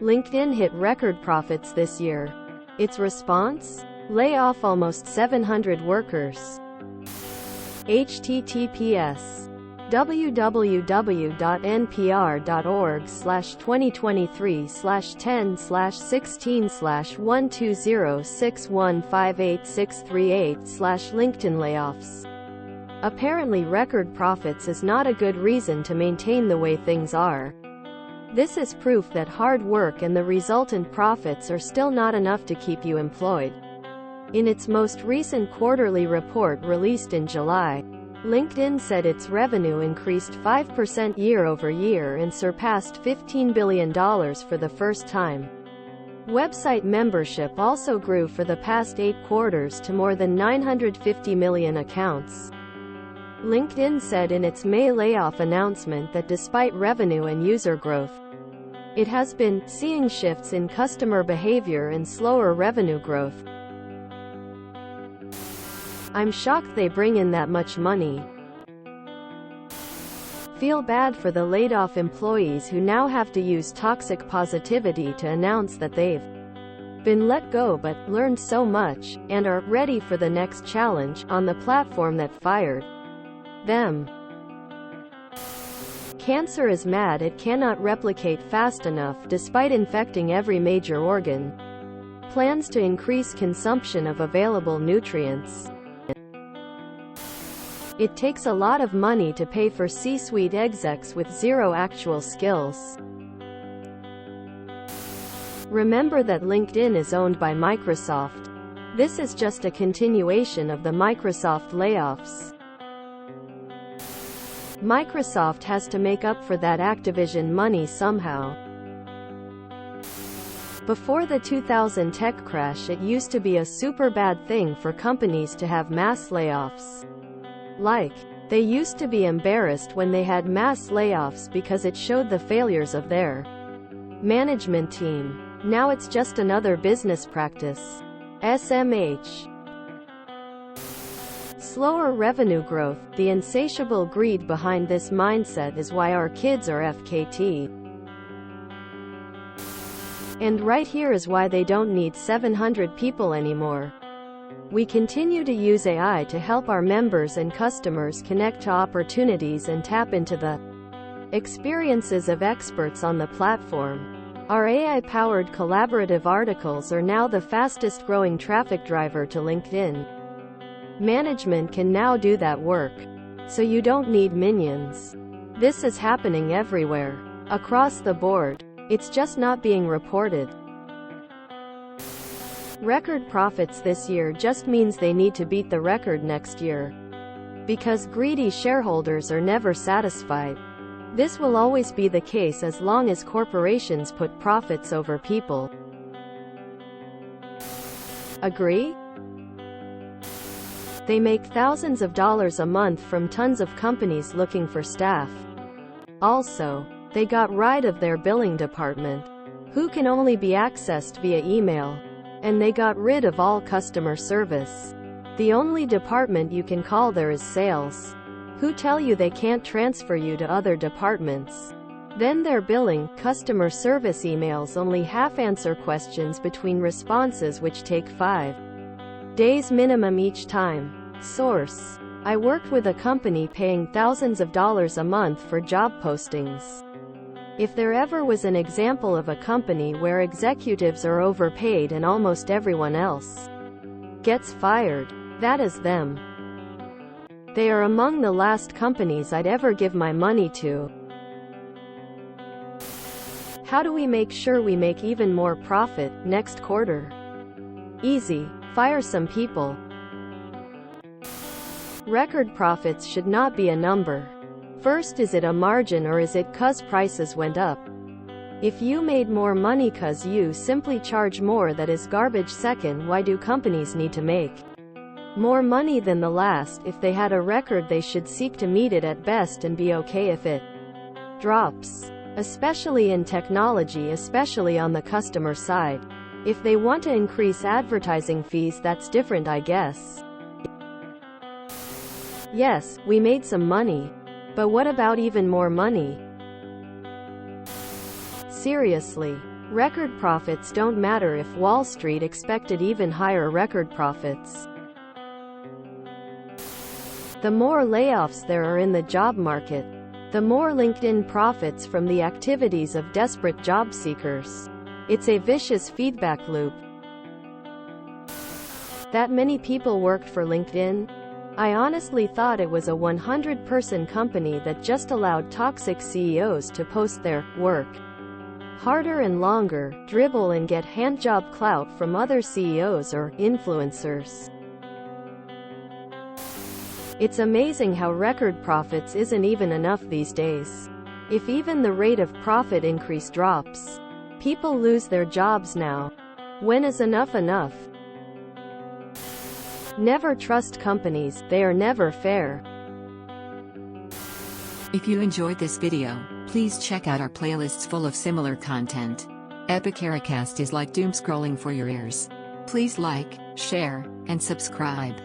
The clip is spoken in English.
LinkedIn hit record profits this year. Its response? Lay off almost 700 workers. https www.npr.org/2023/10/16/120615868/LinkedIn layoffs. Apparently record profits is not a good reason to maintain the way things are. This is proof that hard work and the resultant profits are still not enough to keep you employed. In its most recent quarterly report released in July, LinkedIn said its revenue increased 5% year-over-year and surpassed $15 billion for the first time. Website membership also grew for the past 8 quarters to more than 950 million accounts. LinkedIn said in its May layoff announcement that despite revenue and user growth, it has been seeing shifts in customer behavior and slower revenue growth. I'm shocked they bring in that much money. Feel bad for the laid-off employees who now have to use toxic positivity to announce that they've been let go but learned so much, and are ready for the next challenge on the platform that fired them. Cancer is mad it cannot replicate fast enough despite infecting every major organ. Plans to increase consumption of available nutrients. It takes a lot of money to pay for C-suite execs with zero actual skills. Remember that LinkedIn is owned by Microsoft. This is just a continuation of the Microsoft layoffs. Microsoft has to make up for that Activision money somehow. Before the 2000 tech crash, it used to be a super bad thing for companies to have mass layoffs. They used to be embarrassed when they had mass layoffs because it showed the failures of their management team. Now it's just another business practice. SMH. Slower revenue growth, the insatiable greed behind this mindset is why our kids are FKT. And right here is why they don't need 700 people anymore. We continue to use AI to help our members and customers connect to opportunities and tap into the experiences of experts on the platform. Our AI-powered collaborative articles are now the fastest-growing traffic driver to LinkedIn. Management can now do that work, so you don't need minions. This is happening everywhere, across the board. It's just not being reported. Record profits this year just means they need to beat the record next year. Because greedy shareholders are never satisfied. This will always be the case as long as corporations put profits over people. Agree? They make thousands of dollars a month from tons of companies looking for staff. Also, they got rid of their billing department, who can only be accessed via email. And they got rid of all customer service. The only department you can call there is sales, who tell you they can't transfer you to other departments. Then their billing, customer service emails only half-answer questions between responses which take 5 days minimum each time. Source: I worked with a company paying thousands of dollars a month for job postings. If there ever was an example of a company where executives are overpaid and almost everyone else gets fired, that is them. They are among the last companies I'd ever give my money to. How do we make sure we make even more profit next quarter? Easy. Fire some people. Record profits should not be a number. First, is it a margin or is it 'cause prices went up? If you made more money 'cause you simply charge more, that is garbage. Second, why do companies need to make more money than the last? If they had a record, they should seek to meet it at best and be okay if it drops. Especially in technology, especially on the customer side. If they want to increase advertising fees, that's different, I guess. Yes, we made some money. But what about even more money? Seriously. Record profits don't matter if Wall Street expected even higher record profits. The more layoffs there are in the job market, the more LinkedIn profits from the activities of desperate job seekers. It's a vicious feedback loop. That many people worked for LinkedIn? I honestly thought it was a 100-person company that just allowed toxic CEOs to post their work harder and longer, dribble and get handjob clout from other CEOs or influencers. It's amazing how record profits isn't even enough these days. If even the rate of profit increase drops, people lose their jobs now. When is enough enough? Never trust companies, they are never fair. If you enjoyed this video, please check out our playlists full of similar content. Epicaricast is like doom scrolling for your ears. Please like, share, and subscribe.